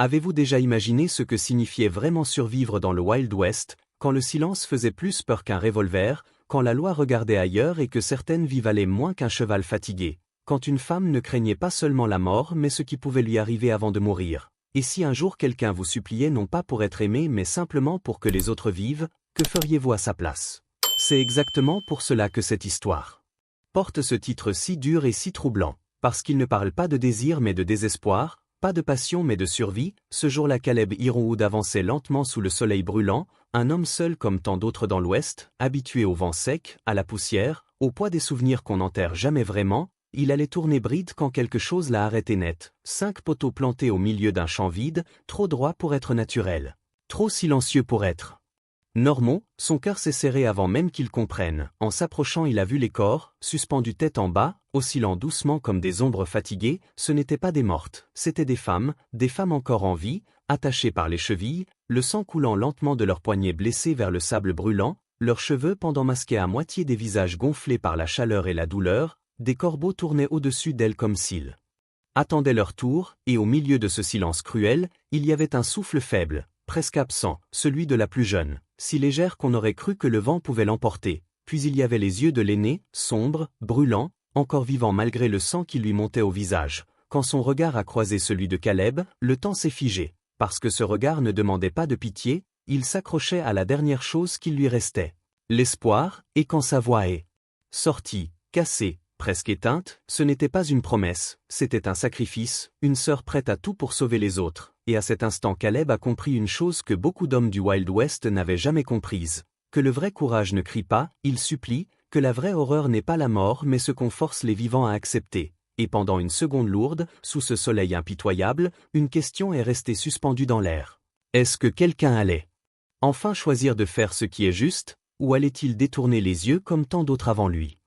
Avez-vous déjà imaginé ce que signifiait vraiment survivre dans le Wild West, quand le silence faisait plus peur qu'un revolver, quand la loi regardait ailleurs et que certaines vies valaient moins qu'un cheval fatigué, quand une femme ne craignait pas seulement la mort mais ce qui pouvait lui arriver avant de mourir? Et si un jour quelqu'un vous suppliait non pas pour être aimé mais simplement pour que les autres vivent, que feriez-vous à sa place? C'est exactement pour cela que cette histoire porte ce titre si dur et si troublant, parce qu'il ne parle pas de désir mais de désespoir, pas de passion mais de survie. Ce jour-là, Caleb Ironwood avançait lentement sous le soleil brûlant, un homme seul comme tant d'autres dans l'Ouest, habitué au vent sec, à la poussière, au poids des souvenirs qu'on n'enterre jamais vraiment. Il allait tourner bride quand quelque chose l'a arrêté net. 5 poteaux plantés au milieu d'un champ vide, trop droit pour être naturel, trop silencieux pour être normaux. Son cœur s'est serré avant même qu'il comprenne. En s'approchant, il a vu les corps, suspendus tête en bas, oscillant doucement comme des ombres fatiguées. Ce n'étaient pas des mortes, c'étaient des femmes encore en vie, attachées par les chevilles, le sang coulant lentement de leurs poignets blessés vers le sable brûlant, leurs cheveux pendant masqués à moitié des visages gonflés par la chaleur et la douleur. Des corbeaux tournaient au-dessus d'elles comme s'ils attendaient leur tour, et au milieu de ce silence cruel, il y avait un souffle faible, presque absent, celui de la plus jeune, si légère qu'on aurait cru que le vent pouvait l'emporter. Puis il y avait les yeux de l'aîné, sombres, brûlants, encore vivants malgré le sang qui lui montait au visage. Quand son regard a croisé celui de Caleb, le temps s'est figé, parce que ce regard ne demandait pas de pitié, il s'accrochait à la dernière chose qu'il lui restait, l'espoir. Et quand sa voix est sortie, cassée, presque éteinte, ce n'était pas une promesse, c'était un sacrifice, une sœur prête à tout pour sauver les autres. Et à cet instant, Caleb a compris une chose que beaucoup d'hommes du Wild West n'avaient jamais comprise, que le vrai courage ne crie pas, il supplie, que la vraie horreur n'est pas la mort mais ce qu'on force les vivants à accepter. Et pendant une seconde lourde, sous ce soleil impitoyable, une question est restée suspendue dans l'air. Est-ce que quelqu'un allait enfin choisir de faire ce qui est juste, ou allait-il détourner les yeux comme tant d'autres avant lui?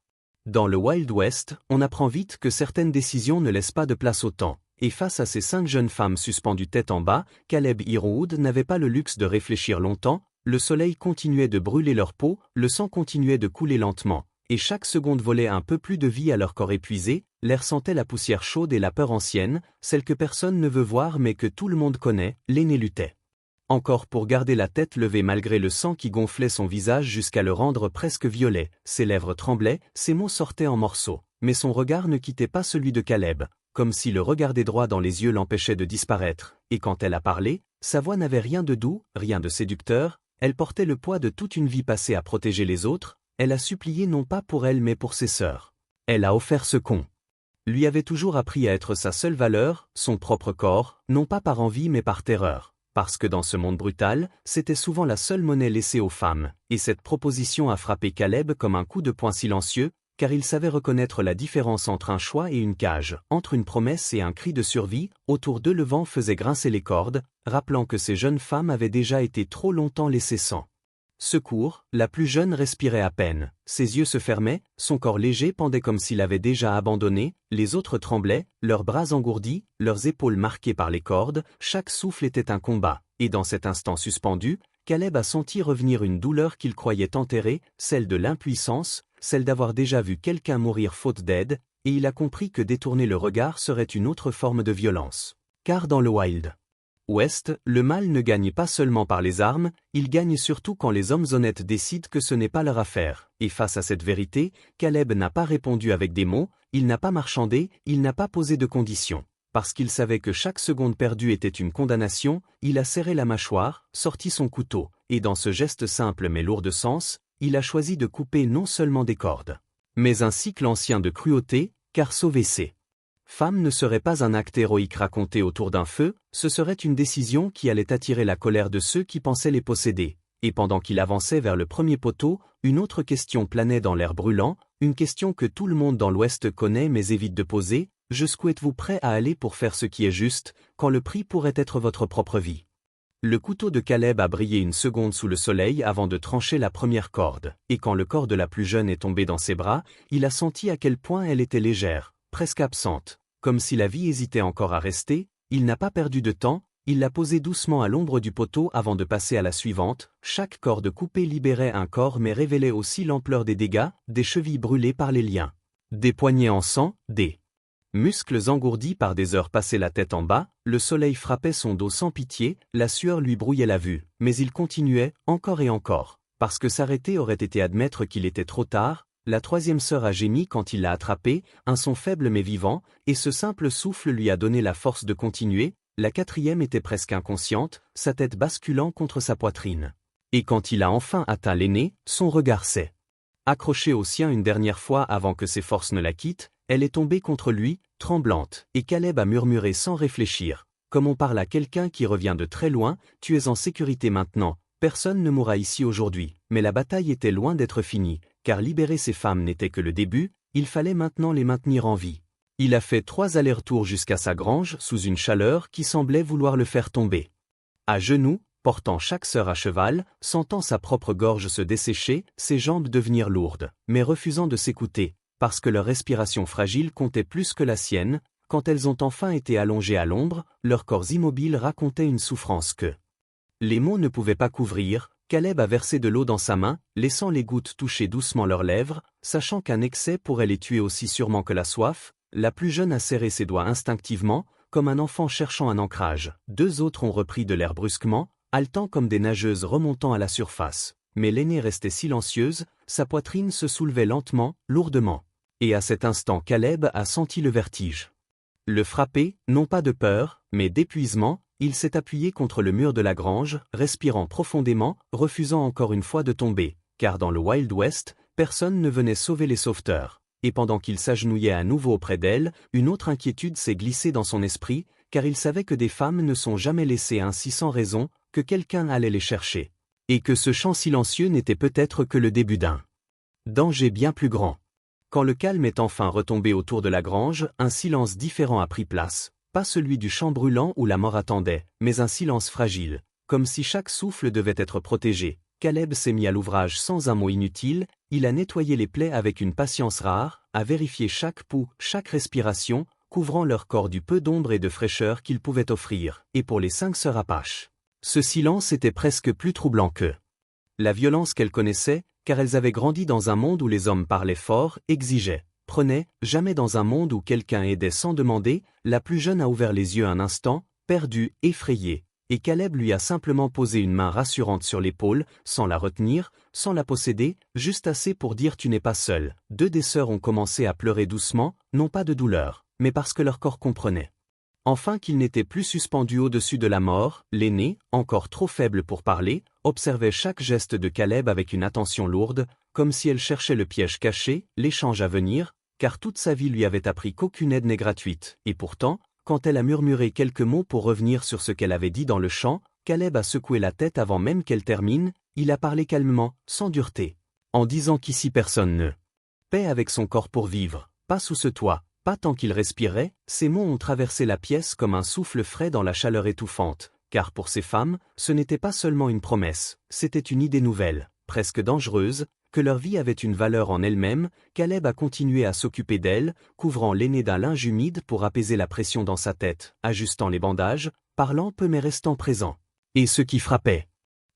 Dans le Wild West, on apprend vite que certaines décisions ne laissent pas de place au temps. Et face à ces 5 jeunes femmes suspendues tête en bas, Caleb Ironwood n'avait pas le luxe de réfléchir longtemps. Le soleil continuait de brûler leur peau, le sang continuait de couler lentement, et chaque seconde volait un peu plus de vie à leur corps épuisé. L'air sentait la poussière chaude et la peur ancienne, celle que personne ne veut voir mais que tout le monde connaît. L'aîné luttait encore pour garder la tête levée malgré le sang qui gonflait son visage jusqu'à le rendre presque violet. Ses lèvres tremblaient, ses mots sortaient en morceaux, mais son regard ne quittait pas celui de Caleb, comme si le regarder droit dans les yeux l'empêchait de disparaître. Et quand elle a parlé, sa voix n'avait rien de doux, rien de séducteur, elle portait le poids de toute une vie passée à protéger les autres. Elle a supplié non pas pour elle mais pour ses sœurs. Elle a offert ce qu'on lui avait toujours appris à être sa seule valeur, son propre corps, non pas par envie mais par terreur. Parce que dans ce monde brutal, c'était souvent la seule monnaie laissée aux femmes, et cette proposition a frappé Caleb comme un coup de poing silencieux, car il savait reconnaître la différence entre un choix et une cage, entre une promesse et un cri de survie. Autour d'eux le vent faisait grincer les cordes, rappelant que ces jeunes femmes avaient déjà été trop longtemps laissées sans secours. La plus jeune respirait à peine, ses yeux se fermaient, son corps léger pendait comme s'il avait déjà abandonné. Les autres tremblaient, leurs bras engourdis, leurs épaules marquées par les cordes. Chaque souffle était un combat, et dans cet instant suspendu, Caleb a senti revenir une douleur qu'il croyait enterrée, celle de l'impuissance, celle d'avoir déjà vu quelqu'un mourir faute d'aide, et il a compris que détourner le regard serait une autre forme de violence. Car dans le Wild West, le mal ne gagne pas seulement par les armes, il gagne surtout quand les hommes honnêtes décident que ce n'est pas leur affaire. Et face à cette vérité, Caleb n'a pas répondu avec des mots, il n'a pas marchandé, il n'a pas posé de conditions. Parce qu'il savait que chaque seconde perdue était une condamnation, il a serré la mâchoire, sorti son couteau, et dans ce geste simple mais lourd de sens, il a choisi de couper non seulement des cordes, mais un cycle ancien de cruauté, car sauver ces femmes ne serait pas un acte héroïque raconté autour d'un feu, ce serait une décision qui allait attirer la colère de ceux qui pensaient les posséder. Et pendant qu'il avançait vers le premier poteau, une autre question planait dans l'air brûlant, une question que tout le monde dans l'Ouest connaît mais évite de poser. Jusqu'où êtes-vous prêt à aller pour faire ce qui est juste, quand le prix pourrait être votre propre vie? Le couteau de Caleb a brillé une seconde sous le soleil avant de trancher la première corde, et quand le corps de la plus jeune est tombé dans ses bras, il a senti à quel point elle était légère, presque absente. Comme si la vie hésitait encore à rester, il n'a pas perdu de temps, il l'a posée doucement à l'ombre du poteau avant de passer à la suivante. Chaque corde coupée libérait un corps mais révélait aussi l'ampleur des dégâts, des chevilles brûlées par les liens, des poignets en sang, des Muscles engourdis par des heures passées la tête en bas, le soleil frappait son dos sans pitié, la sueur lui brouillait la vue, mais il continuait, encore et encore. Parce que s'arrêter aurait été admettre qu'il était trop tard, la troisième sœur a gémi quand il l'a attrapé, un son faible mais vivant, et ce simple souffle lui a donné la force de continuer. La quatrième était presque inconsciente, sa tête basculant contre sa poitrine. Et quand il a enfin atteint l'aîné, son regard s'est accroché au sien une dernière fois avant que ses forces ne la quittent. Elle est tombée contre lui, tremblante, et Caleb a murmuré sans réfléchir, comme on parle à quelqu'un qui revient de très loin, tu es en sécurité maintenant, personne ne mourra ici aujourd'hui, mais la bataille était loin d'être finie, car libérer ces femmes n'était que le début, il fallait maintenant les maintenir en vie. Il a fait 3 allers-retours jusqu'à sa grange sous une chaleur qui semblait vouloir le faire tomber. À genoux, portant chaque sœur à cheval, sentant sa propre gorge se dessécher, ses jambes devenir lourdes, mais refusant de s'écouter, parce que leur respiration fragile comptait plus que la sienne, quand elles ont enfin été allongées à l'ombre, leurs corps immobiles racontaient une souffrance que les mots ne pouvaient pas couvrir. Caleb a versé de l'eau dans sa main, laissant les gouttes toucher doucement leurs lèvres, sachant qu'un excès pourrait les tuer aussi sûrement que la soif. La plus jeune a serré ses doigts instinctivement, comme un enfant cherchant un ancrage. 2 autres ont repris de l'air brusquement, haletant comme des nageuses remontant à la surface. Mais l'aînée restait silencieuse, sa poitrine se soulevait lentement, lourdement. Et à cet instant Caleb a senti le vertige. Le frapper, non pas de peur, mais d'épuisement, il s'est appuyé contre le mur de la grange, respirant profondément, refusant encore une fois de tomber, car dans le Wild West, personne ne venait sauver les sauveteurs. Et pendant qu'il s'agenouillait à nouveau auprès d'elle, une autre inquiétude s'est glissée dans son esprit, car il savait que des femmes ne sont jamais laissées ainsi sans raison, que quelqu'un allait les chercher. Et que ce chant silencieux n'était peut-être que le début d'un danger bien plus grand. Quand le calme est enfin retombé autour de la grange, un silence différent a pris place, pas celui du champ brûlant où la mort attendait, mais un silence fragile, comme si chaque souffle devait être protégé. Caleb s'est mis à l'ouvrage sans un mot inutile, il a nettoyé les plaies avec une patience rare, a vérifié chaque pouls, chaque respiration, couvrant leur corps du peu d'ombre et de fraîcheur qu'il pouvait offrir, et pour les 5 sœurs Apaches. Ce silence était presque plus troublant que la violence qu'elles connaissaient, car elles avaient grandi dans un monde où les hommes parlaient fort, exigeaient, prenaient, jamais dans un monde où quelqu'un aidait sans demander. La plus jeune a ouvert les yeux un instant, perdue, effrayée, et Caleb lui a simplement posé une main rassurante sur l'épaule, sans la retenir, sans la posséder, juste assez pour dire tu n'es pas seul. 2 des sœurs ont commencé à pleurer doucement, non pas de douleur, mais parce que leur corps comprenait enfin qu'il n'était plus suspendu au-dessus de la mort. L'aînée, encore trop faible pour parler, observait chaque geste de Caleb avec une attention lourde, comme si elle cherchait le piège caché, l'échange à venir, car toute sa vie lui avait appris qu'aucune aide n'est gratuite, et pourtant, quand elle a murmuré quelques mots pour revenir sur ce qu'elle avait dit dans le champ, Caleb a secoué la tête avant même qu'elle termine, il a parlé calmement, sans dureté, en disant qu'ici personne ne paie avec son corps pour vivre, pas sous ce toit. Pas tant qu'il respirait, ces mots ont traversé la pièce comme un souffle frais dans la chaleur étouffante, car pour ces femmes, ce n'était pas seulement une promesse, c'était une idée nouvelle, presque dangereuse, que leur vie avait une valeur en elle-même. Caleb a continué à s'occuper d'elle, couvrant l'aînée d'un linge humide pour apaiser la pression dans sa tête, ajustant les bandages, parlant peu mais restant présent. Et ce qui frappait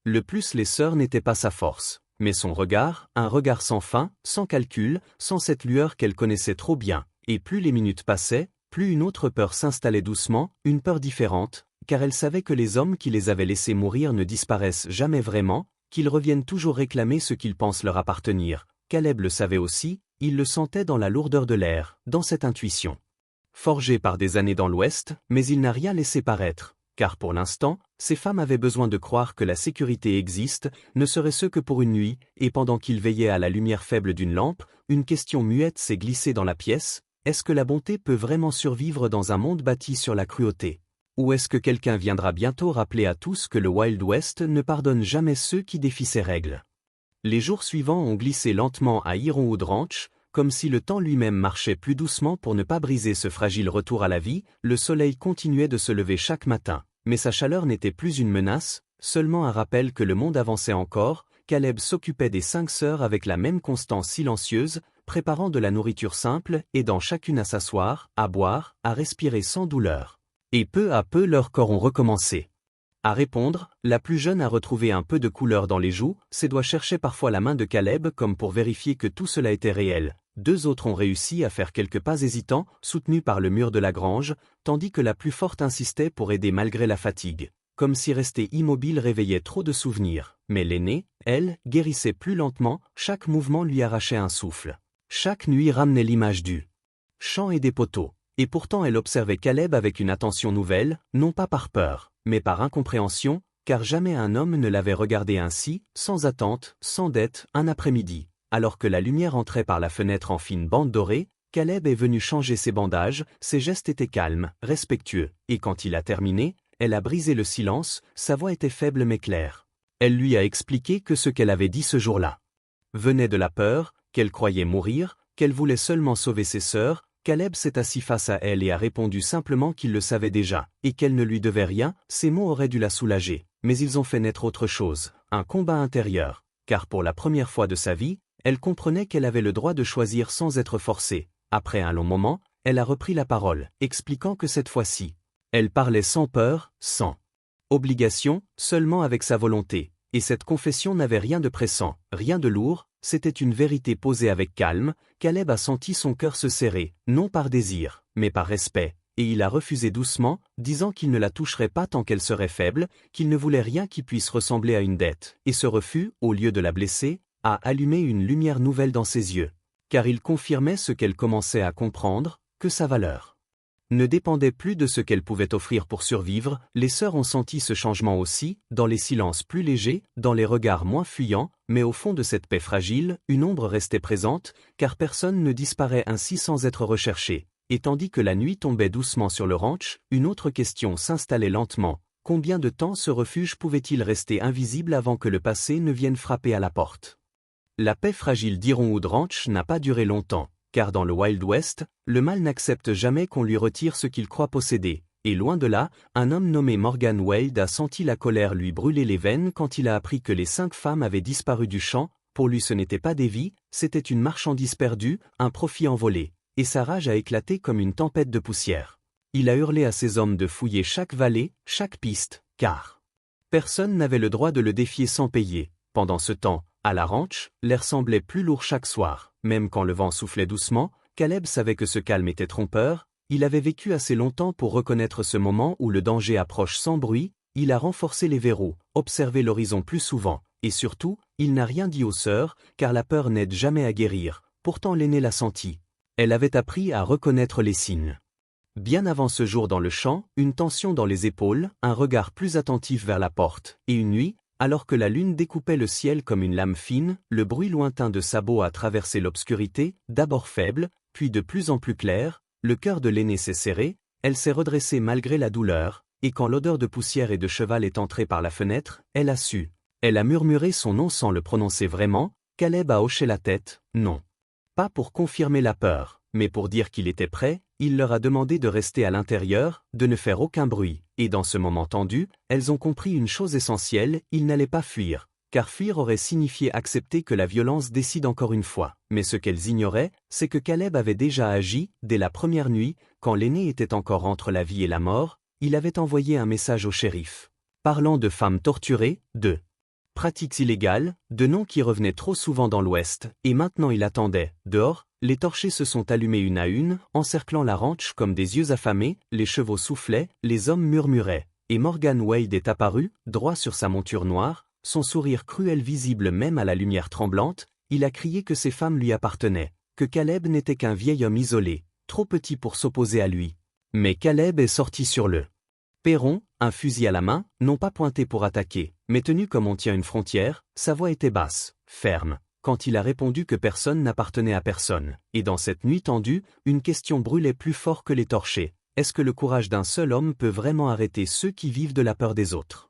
le plus les sœurs n'était pas sa force, mais son regard, un regard sans fin, sans calcul, sans cette lueur qu'elle connaissait trop bien. Et plus les minutes passaient, plus une autre peur s'installait doucement, une peur différente, car elle savait que les hommes qui les avaient laissés mourir ne disparaissent jamais vraiment, qu'ils reviennent toujours réclamer ce qu'ils pensent leur appartenir. Caleb le savait aussi, il le sentait dans la lourdeur de l'air, dans cette intuition. Forgée par des années dans l'Ouest, mais il n'a rien laissé paraître, car pour l'instant, ces femmes avaient besoin de croire que la sécurité existe, ne serait-ce que pour une nuit, et pendant qu'il veillait à la lumière faible d'une lampe, une question muette s'est glissée dans la pièce. Est-ce que la bonté peut vraiment survivre dans un monde bâti sur la cruauté? Ou est-ce que quelqu'un viendra bientôt rappeler à tous que le Wild West ne pardonne jamais ceux qui défient ses règles? Les jours suivants ont glissé lentement à Ironwood Ranch, comme si le temps lui-même marchait plus doucement pour ne pas briser ce fragile retour à la vie. Le soleil continuait de se lever chaque matin, mais sa chaleur n'était plus une menace, seulement un rappel que le monde avançait encore. Caleb s'occupait des 5 sœurs avec la même constance silencieuse, préparant de la nourriture simple, aidant chacune à s'asseoir, à boire, à respirer sans douleur. Et peu à peu leurs corps ont recommencé à répondre. La plus jeune a retrouvé un peu de couleur dans les joues, ses doigts cherchaient parfois la main de Caleb comme pour vérifier que tout cela était réel, 2 autres ont réussi à faire quelques pas hésitants, soutenus par le mur de la grange, tandis que la plus forte insistait pour aider malgré la fatigue, comme si rester immobile réveillait trop de souvenirs. Mais l'aînée, elle, guérissait plus lentement, chaque mouvement lui arrachait un souffle. Chaque nuit ramenait l'image du champ et des poteaux. Et pourtant elle observait Caleb avec une attention nouvelle, non pas par peur, mais par incompréhension, car jamais un homme ne l'avait regardé ainsi, sans attente, sans dette, un après-midi. Alors que la lumière entrait par la fenêtre en fine bande dorée, Caleb est venu changer ses bandages, ses gestes étaient calmes, respectueux, et quand il a terminé, elle a brisé le silence, sa voix était faible mais claire. Elle lui a expliqué que ce qu'elle avait dit ce jour-là venait de la peur, qu'elle croyait mourir, qu'elle voulait seulement sauver ses sœurs. Caleb s'est assis face à elle et a répondu simplement qu'il le savait déjà, et qu'elle ne lui devait rien. Ces mots auraient dû la soulager, mais ils ont fait naître autre chose, un combat intérieur, car pour la première fois de sa vie, elle comprenait qu'elle avait le droit de choisir sans être forcée. Après un long moment, elle a repris la parole, expliquant que cette fois-ci, elle parlait sans peur, sans obligation, seulement avec sa volonté, et cette confession n'avait rien de pressant, rien de lourd, c'était une vérité posée avec calme. Caleb a senti son cœur se serrer, non par désir, mais par respect, et il a refusé doucement, disant qu'il ne la toucherait pas tant qu'elle serait faible, qu'il ne voulait rien qui puisse ressembler à une dette, et ce refus, au lieu de la blesser, a allumé une lumière nouvelle dans ses yeux, car il confirmait ce qu'elle commençait à comprendre, que sa valeur ne dépendait plus de ce qu'elle pouvait offrir pour survivre. Les sœurs ont senti ce changement aussi, dans les silences plus légers, dans les regards moins fuyants, mais au fond de cette paix fragile, une ombre restait présente, car personne ne disparaît ainsi sans être recherché. Et tandis que la nuit tombait doucement sur le ranch, une autre question s'installait lentement. Combien de temps ce refuge pouvait-il rester invisible avant que le passé ne vienne frapper à la porte? La paix fragile d'Ironwood Ranch n'a pas duré longtemps, car dans le Wild West, le mal n'accepte jamais qu'on lui retire ce qu'il croit posséder, et loin de là, un homme nommé Morgan Wade a senti la colère lui brûler les veines quand il a appris que les 5 femmes avaient disparu du champ. Pour lui ce n'était pas des vies, c'était une marchandise perdue, un profit envolé, et sa rage a éclaté comme une tempête de poussière. Il a hurlé à ses hommes de fouiller chaque vallée, chaque piste, car personne n'avait le droit de le défier sans payer. Pendant ce temps, à la ranch, l'air semblait plus lourd chaque soir. Même quand le vent soufflait doucement, Caleb savait que ce calme était trompeur. Il avait vécu assez longtemps pour reconnaître ce moment où le danger approche sans bruit. Il a renforcé les verrous, observé l'horizon plus souvent, et surtout, il n'a rien dit aux sœurs, car la peur n'aide jamais à guérir. Pourtant l'aînée l'a senti. Elle avait appris à reconnaître les signes. Bien avant ce jour dans le champ, une tension dans les épaules, un regard plus attentif vers la porte, et une nuit, alors que la lune découpait le ciel comme une lame fine, le bruit lointain de sabots a traversé l'obscurité, d'abord faible, puis de plus en plus clair. Le cœur de l'aînée s'est serré, elle s'est redressée malgré la douleur, et quand l'odeur de poussière et de cheval est entrée par la fenêtre, elle a su. Elle a murmuré son nom sans le prononcer vraiment. Caleb a hoché la tête, non. Pas pour confirmer la peur, mais pour dire qu'il était prêt. Il leur a demandé de rester à l'intérieur, de ne faire aucun bruit, et dans ce moment tendu, elles ont compris une chose essentielle, ils n'allaient pas fuir, car fuir aurait signifié accepter que la violence décide encore une fois. Mais ce qu'elles ignoraient, c'est que Caleb avait déjà agi, dès la première nuit, quand l'aîné était encore entre la vie et la mort, il avait envoyé un message au shérif, parlant de femmes torturées, de pratiques illégales, de noms qui revenaient trop souvent dans l'Ouest, et maintenant il attendait, dehors. Les torchers se sont allumés une à une, encerclant la ranch comme des yeux affamés, les chevaux soufflaient, les hommes murmuraient, et Morgan Wade est apparu, droit sur sa monture noire, son sourire cruel visible même à la lumière tremblante. Il a crié que ces femmes lui appartenaient, que Caleb n'était qu'un vieil homme isolé, trop petit pour s'opposer à lui. Mais Caleb est sorti sur le perron, un fusil à la main, non pas pointé pour attaquer, mais tenu comme on tient une frontière. Sa voix était basse, ferme, quand il a répondu que personne n'appartenait à personne. Et dans cette nuit tendue, une question brûlait plus fort que les torchers. Est-ce que le courage d'un seul homme peut vraiment arrêter ceux qui vivent de la peur des autres?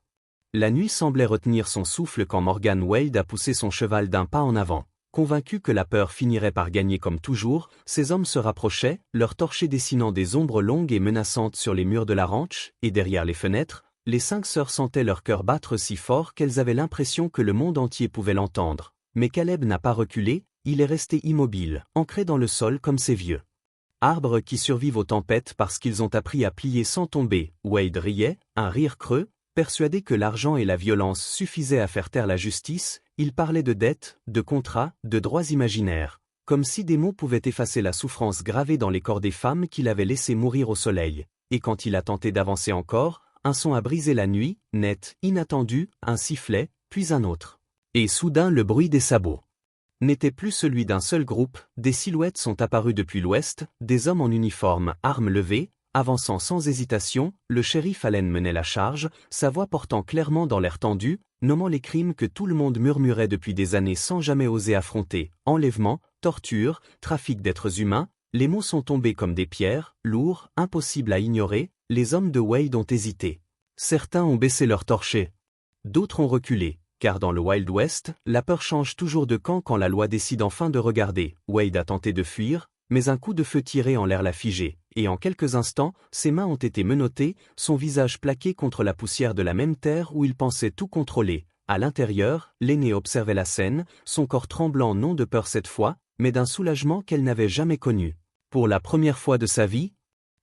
La nuit semblait retenir son souffle quand Morgan Wade a poussé son cheval d'un pas en avant. Convaincu que la peur finirait par gagner comme toujours, ces hommes se rapprochaient, leurs torchers dessinant des ombres longues et menaçantes sur les murs de la ranch, et derrière les fenêtres, les 5 sœurs sentaient leur cœur battre si fort qu'elles avaient l'impression que le monde entier pouvait l'entendre. Mais Caleb n'a pas reculé, il est resté immobile, ancré dans le sol comme ces vieux arbres qui survivent aux tempêtes parce qu'ils ont appris à plier sans tomber. Wade riait, un rire creux, persuadé que l'argent et la violence suffisaient à faire taire la justice. Il parlait de dettes, de contrats, de droits imaginaires. comme si des mots pouvaient effacer la souffrance gravée dans les corps des femmes qu'il avait laissées mourir au soleil, et quand il a tenté d'avancer encore, un son a brisé la nuit, net, inattendu, un sifflet, puis un autre. Et soudain le bruit des sabots n'était plus celui d'un seul groupe, des silhouettes sont apparues depuis l'ouest, des hommes en uniforme, armes levées, avançant sans hésitation, le shérif Allen menait la charge, sa voix portant clairement dans l'air tendu, nommant les crimes que tout le monde murmurait depuis des années sans jamais oser affronter, enlèvement, torture, trafic d'êtres humains, les mots sont tombés comme des pierres, lourds, impossibles à ignorer, les hommes de Wade ont hésité. Certains ont baissé leur torchets. D'autres ont reculé, car dans le Wild West, la peur change toujours de camp quand la loi décide enfin de regarder. Wade a tenté de fuir, mais un coup de feu tiré en l'air l'a figé, et en quelques instants, ses mains ont été menottées, son visage plaqué contre la poussière de la même terre où il pensait tout contrôler. À l'intérieur, l'aînée observait la scène, son corps tremblant non de peur cette fois, mais d'un soulagement qu'elle n'avait jamais connu. Pour la première fois de sa vie,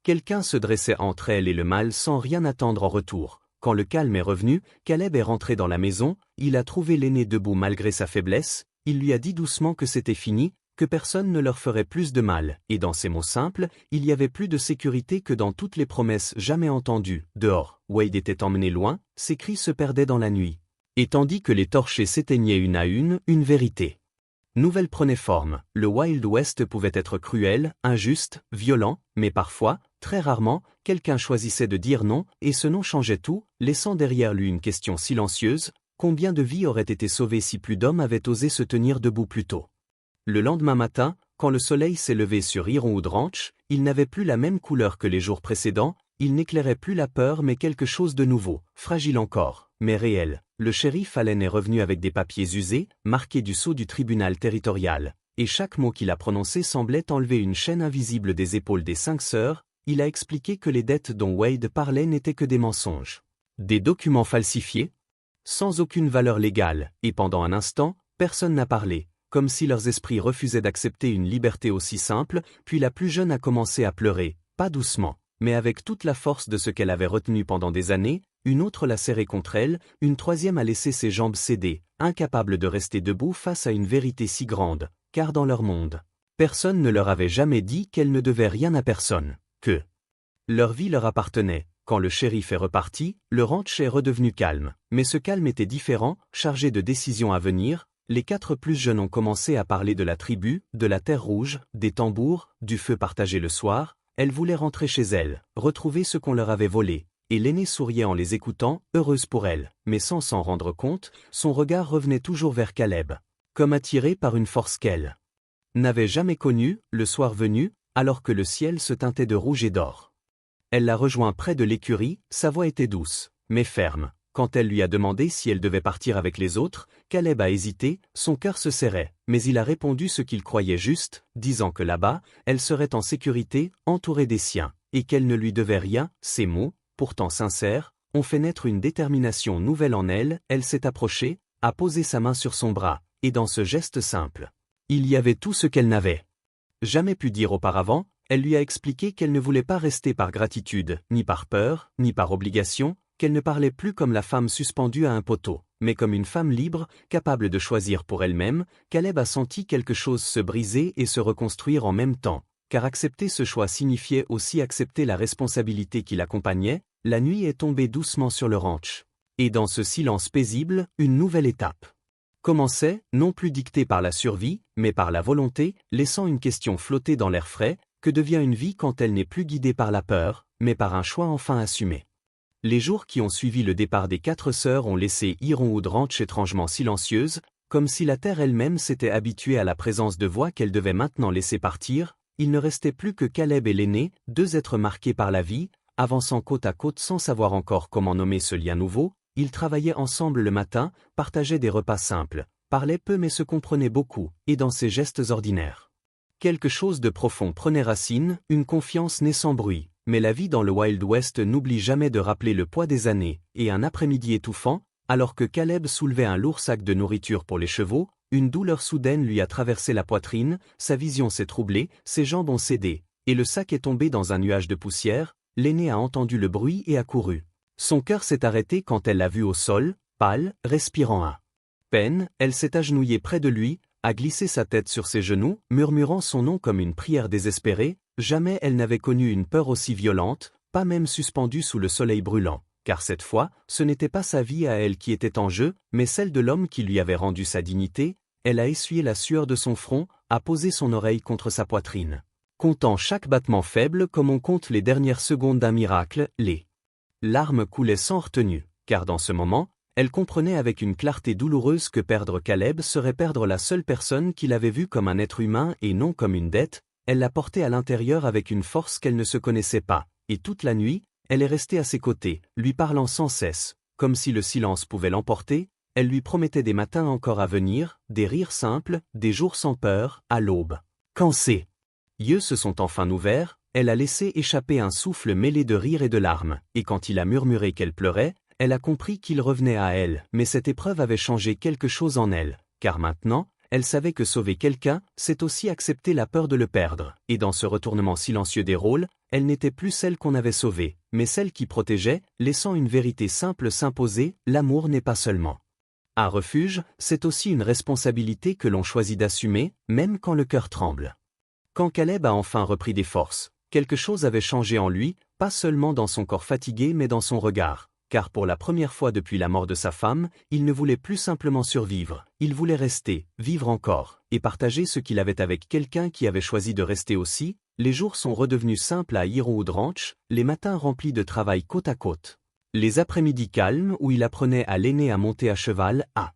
quelqu'un se dressait entre elle et le mal sans rien attendre en retour. Quand le calme est revenu, Caleb est rentré dans la maison, il a trouvé l'aîné debout malgré sa faiblesse, il lui a dit doucement que c'était fini, que personne ne leur ferait plus de mal, et dans ces mots simples, il y avait plus de sécurité que dans toutes les promesses jamais entendues. Dehors, Wade était emmené loin, ses cris se perdaient dans la nuit. Et tandis que les torchers s'éteignaient une à une vérité nouvelle prenait forme. Le Wild West pouvait être cruel, injuste, violent, mais parfois, très rarement, quelqu'un choisissait de dire non, et ce non changeait tout, laissant derrière lui une question silencieuse: combien de vies auraient été sauvées si plus d'hommes avaient osé se tenir debout plus tôt? Le lendemain matin, quand le soleil s'est levé sur Ironwood Ranch, il n'avait plus la même couleur que les jours précédents, il n'éclairait plus la peur mais quelque chose de nouveau, fragile encore, mais réel. Le shérif Allen est revenu avec des papiers usés, marqués du sceau du tribunal territorial, et chaque mot qu'il a prononcé semblait enlever une chaîne invisible des épaules des 5 sœurs. Il a expliqué que les dettes dont Wade parlait n'étaient que des mensonges. Des documents falsifiés, sans aucune valeur légale, et pendant un instant, personne n'a parlé, comme si leurs esprits refusaient d'accepter une liberté aussi simple, puis la plus jeune a commencé à pleurer, pas doucement, mais avec toute la force de ce qu'elle avait retenu pendant des années. Une autre l'a serré contre elle, une troisième a laissé ses jambes céder, incapable de rester debout face à une vérité si grande, car dans leur monde, personne ne leur avait jamais dit qu'elles ne devaient rien à personne, que leur vie leur appartenait. Quand le shérif est reparti, le ranch est redevenu calme, mais ce calme était différent, chargé de décisions à venir. Les 4 plus jeunes ont commencé à parler de la tribu, de la terre rouge, des tambours, du feu partagé le soir. Elles voulaient rentrer chez elles, retrouver ce qu'on leur avait volé. Et l'aînée souriait en les écoutant, heureuse pour elle, mais sans s'en rendre compte, son regard revenait toujours vers Caleb, comme attiré par une force qu'elle n'avait jamais connue. Le soir venu, alors que le ciel se teintait de rouge et d'or, elle l'a rejoint près de l'écurie, sa voix était douce, mais ferme. Quand elle lui a demandé si elle devait partir avec les autres, Caleb a hésité, son cœur se serrait, mais il a répondu ce qu'il croyait juste, disant que là-bas, elle serait en sécurité, entourée des siens, et qu'elle ne lui devait rien. Ces mots, pourtant sincères, ont fait naître une détermination nouvelle en elle. Elle s'est approchée, a posé sa main sur son bras, et dans ce geste simple, il y avait tout ce qu'elle n'avait jamais pu dire auparavant. Elle lui a expliqué qu'elle ne voulait pas rester par gratitude, ni par peur, ni par obligation, qu'elle ne parlait plus comme la femme suspendue à un poteau, mais comme une femme libre, capable de choisir pour elle-même. Caleb a senti quelque chose se briser et se reconstruire en même temps, car accepter ce choix signifiait aussi accepter la responsabilité qui l'accompagnait. La nuit est tombée doucement sur le ranch. Et dans ce silence paisible, une nouvelle étape commençait, non plus dictée par la survie, mais par la volonté, laissant une question flotter dans l'air frais: que devient une vie quand elle n'est plus guidée par la peur, mais par un choix enfin assumé? Les jours qui ont suivi le départ des 4 sœurs ont laissé Ironwood Ranch étrangement silencieuse, comme si la terre elle-même s'était habituée à la présence de voix qu'elle devait maintenant laisser partir. Il ne restait plus que Caleb et l'aîné, 2 êtres marqués par la vie, avançant côte à côte sans savoir encore comment nommer ce lien nouveau. Ils travaillaient ensemble le matin, partageaient des repas simples, parlaient peu mais se comprenaient beaucoup, et dans ces gestes ordinaires, quelque chose de profond prenait racine, une confiance née sans bruit. Mais la vie dans le Wild West n'oublie jamais de rappeler le poids des années, et un après-midi étouffant, alors que Caleb soulevait un lourd sac de nourriture pour les chevaux, une douleur soudaine lui a traversé la poitrine, sa vision s'est troublée, ses jambes ont cédé, et le sac est tombé dans un nuage de poussière. L'aînée a entendu le bruit et a couru. Son cœur s'est arrêté quand elle l'a vu au sol, pâle, respirant à peine. Elle s'est agenouillée près de lui, a glissé sa tête sur ses genoux, murmurant son nom comme une prière désespérée. Jamais elle n'avait connu une peur aussi violente, pas même suspendue sous le soleil brûlant, car cette fois, ce n'était pas sa vie à elle qui était en jeu, mais celle de l'homme qui lui avait rendu sa dignité. Elle a essuyé la sueur de son front, a posé son oreille contre sa poitrine. Comptant chaque battement faible comme on compte les dernières secondes d'un miracle, les larmes coulaient sans retenue, car dans ce moment, elle comprenait avec une clarté douloureuse que perdre Caleb serait perdre la seule personne qu'il avait vue comme un être humain et non comme une dette. Elle l'a porté à l'intérieur avec une force qu'elle ne se connaissait pas, et toute la nuit, elle est restée à ses côtés, lui parlant sans cesse, comme si le silence pouvait l'emporter. Elle lui promettait des matins encore à venir, des rires simples, des jours sans peur, à l'aube. Quand ses yeux se sont enfin ouverts, elle a laissé échapper un souffle mêlé de rire et de larmes, et quand il a murmuré qu'elle pleurait, elle a compris qu'il revenait à elle, mais cette épreuve avait changé quelque chose en elle, car maintenant, elle savait que sauver quelqu'un, c'est aussi accepter la peur de le perdre, et dans ce retournement silencieux des rôles, elle n'était plus celle qu'on avait sauvée, mais celle qui protégeait, laissant une vérité simple s'imposer: l'amour n'est pas seulement un refuge, c'est aussi une responsabilité que l'on choisit d'assumer, même quand le cœur tremble. Quand Caleb a enfin repris des forces, quelque chose avait changé en lui, pas seulement dans son corps fatigué mais dans son regard. Car pour la première fois depuis la mort de sa femme, il ne voulait plus simplement survivre, il voulait rester, vivre encore, et partager ce qu'il avait avec quelqu'un qui avait choisi de rester aussi. Les jours sont redevenus simples à Ironwood Ranch, les matins remplis de travail côte à côte. Les après-midi calmes où il apprenait à l'aîné à monter à cheval, à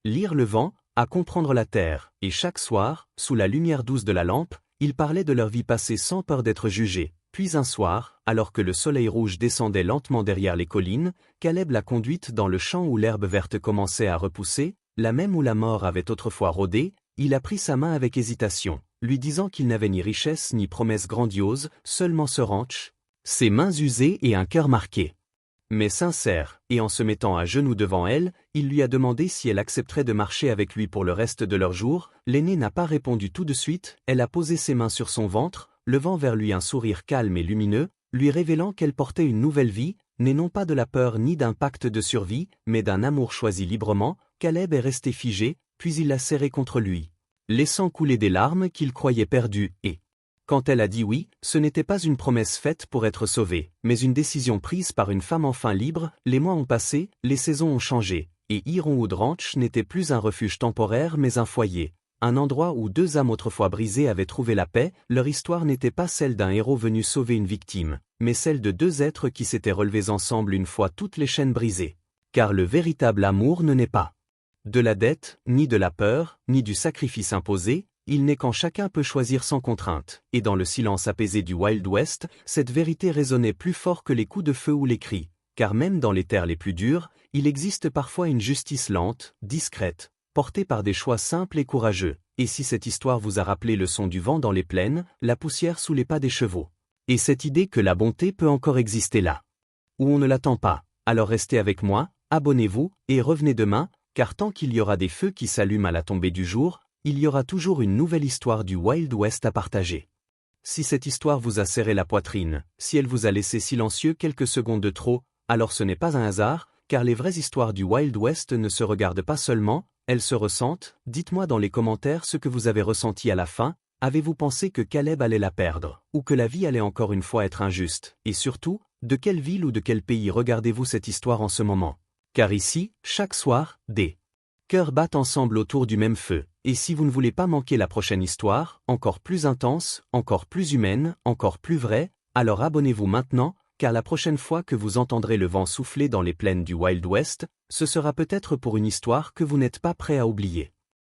lire le vent, à comprendre la terre, et chaque soir, sous la lumière douce de la lampe, il parlait de leur vie passée sans peur d'être jugé. Puis un soir, alors que le soleil rouge descendait lentement derrière les collines, Caleb l'a conduite dans le champ où l'herbe verte commençait à repousser, là même où la mort avait autrefois rôdé. Il a pris sa main avec hésitation, lui disant qu'il n'avait ni richesse ni promesse grandiose, seulement ce ranch, ses mains usées et un cœur marqué. Mais sincère, et en se mettant à genoux devant elle, il lui a demandé si elle accepterait de marcher avec lui pour le reste de leurs jours. L'aînée n'a pas répondu tout de suite, elle a posé ses mains sur son ventre, levant vers lui un sourire calme et lumineux, lui révélant qu'elle portait une nouvelle vie, née non pas de la peur ni d'un pacte de survie, mais d'un amour choisi librement. Caleb est resté figé, puis il l'a serré contre lui, laissant couler des larmes qu'il croyait perdues, et quand elle a dit oui, ce n'était pas une promesse faite pour être sauvée, mais une décision prise par une femme enfin libre. Les mois ont passé, les saisons ont changé, et Ironwood Ranch n'était plus un refuge temporaire mais un foyer. Un endroit où deux âmes autrefois brisées avaient trouvé la paix. Leur histoire n'était pas celle d'un héros venu sauver une victime, mais celle de deux êtres qui s'étaient relevés ensemble une fois toutes les chaînes brisées. Car le véritable amour ne naît pas de la dette, ni de la peur, ni du sacrifice imposé. Il n'est quand chacun peut choisir sans contrainte, et dans le silence apaisé du Wild West, cette vérité résonnait plus fort que les coups de feu ou les cris, car même dans les terres les plus dures, il existe parfois une justice lente, discrète, portée par des choix simples et courageux. Et si cette histoire vous a rappelé le son du vent dans les plaines, la poussière sous les pas des chevaux, et cette idée que la bonté peut encore exister là où on ne l'attend pas, alors restez avec moi, abonnez-vous, et revenez demain, car tant qu'il y aura des feux qui s'allument à la tombée du jour, il y aura toujours une nouvelle histoire du Wild West à partager. Si cette histoire vous a serré la poitrine, si elle vous a laissé silencieux quelques secondes de trop, alors ce n'est pas un hasard, car les vraies histoires du Wild West ne se regardent pas seulement, elles se ressentent. Dites-moi dans les commentaires ce que vous avez ressenti à la fin. Avez-vous pensé que Caleb allait la perdre, ou que la vie allait encore une fois être injuste? Et surtout, de quelle ville ou de quel pays regardez-vous cette histoire en ce moment? Car ici, chaque soir, des cœurs battent ensemble autour du même feu. Et si vous ne voulez pas manquer la prochaine histoire, encore plus intense, encore plus humaine, encore plus vraie, alors abonnez-vous maintenant, car la prochaine fois que vous entendrez le vent souffler dans les plaines du Wild West, ce sera peut-être pour une histoire que vous n'êtes pas prêt à oublier.